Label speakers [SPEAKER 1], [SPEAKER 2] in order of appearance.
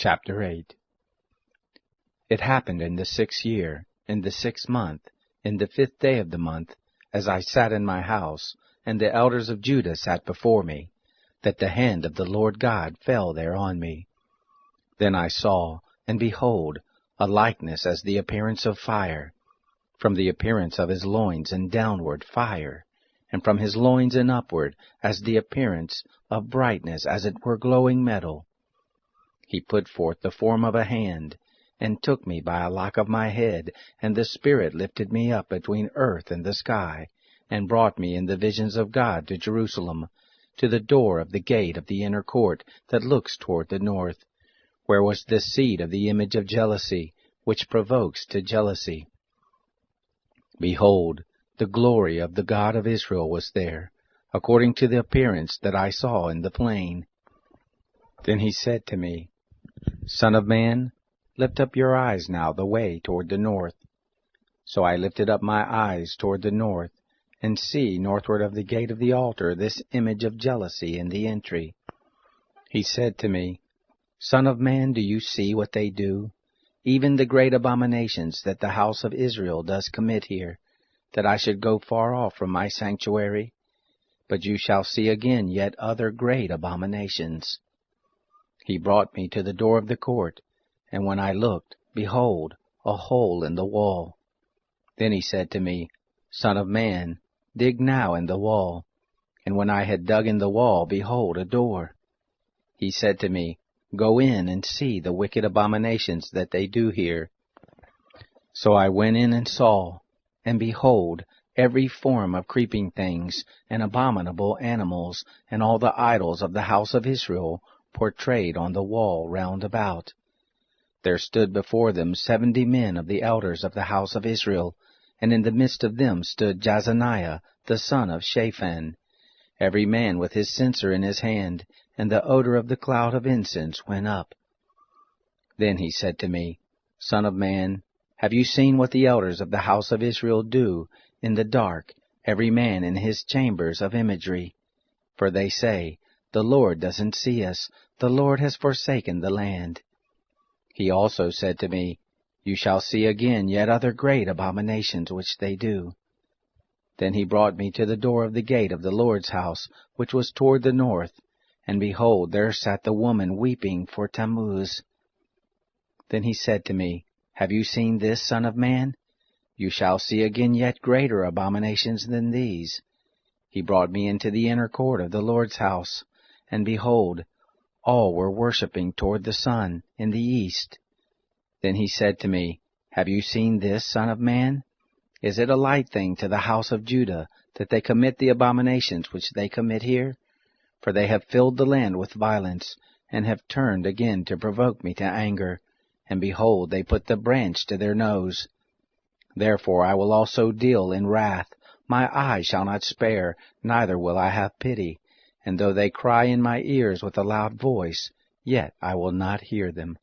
[SPEAKER 1] Chapter 8. It happened in the 6th year, in the 6th month, in the 5th day of the month, as I sat in my house, and the elders of Judah sat before me, that the hand of the Lord God fell there on me. Then I saw, and behold, a likeness as the appearance of fire, from the appearance of his loins and downward fire, and from his loins and upward as the appearance of brightness as it were glowing metal. He put forth the form of a hand, and took me by a lock of my head, and the Spirit lifted me up between earth and the sky, and brought me in the visions of God to Jerusalem, to the door of the gate of the inner court that looks toward the north, where was the seat of the image of jealousy, which provokes to jealousy. Behold, the glory of the God of Israel was there, according to the appearance that I saw in the plain. Then he said to me, Son of man, lift up your eyes now the way toward the north. So I lifted up my eyes toward the north, and see northward of the gate of the altar this image of jealousy in the entry. He said to me, Son of man, do you see what they do? Even the great abominations that the house of Israel does commit here, that I should go far off from my sanctuary? But you shall see again yet other great abominations. He brought me to the door of the court, and when I looked, behold, a hole in the wall. Then he said to me, Son of man, dig now in the wall. And when I had dug in the wall, behold, a door. He said to me, Go in and see the wicked abominations that they do here. So I went in and saw, and behold, every form of creeping things, and abominable animals, and all the idols of the house of Israel, portrayed on the wall round about. There stood before them 70 men of the elders of the house of Israel, and in the midst of them stood Jazaniah the son of Shaphan, every man with his censer in his hand, and the odor of the cloud of incense went up. Then he said to me, Son of man, have you seen what the elders of the house of Israel do in the dark, every man in his chambers of imagery? For they say, The Lord doesn't see us, the Lord has forsaken the land. He also said to me, You shall see again yet other great abominations which they do. Then he brought me to the door of the gate of the Lord's house, which was toward the north, and behold, there sat the woman weeping for Tammuz. Then he said to me, Have you seen this, Son of man? You shall see again yet greater abominations than these. He brought me into the inner court of the Lord's house, and behold, all were worshipping toward the sun in the east. Then he said to me, Have you seen this, Son of man? Is it a light thing to the house of Judah that they commit the abominations which they commit here? For they have filled the land with violence, and have turned again to provoke me to anger, and behold, they put the branch to their nose. Therefore I will also deal in wrath, my eye shall not spare, neither will I have pity. And though they cry in my ears with a loud voice, yet I will not hear them.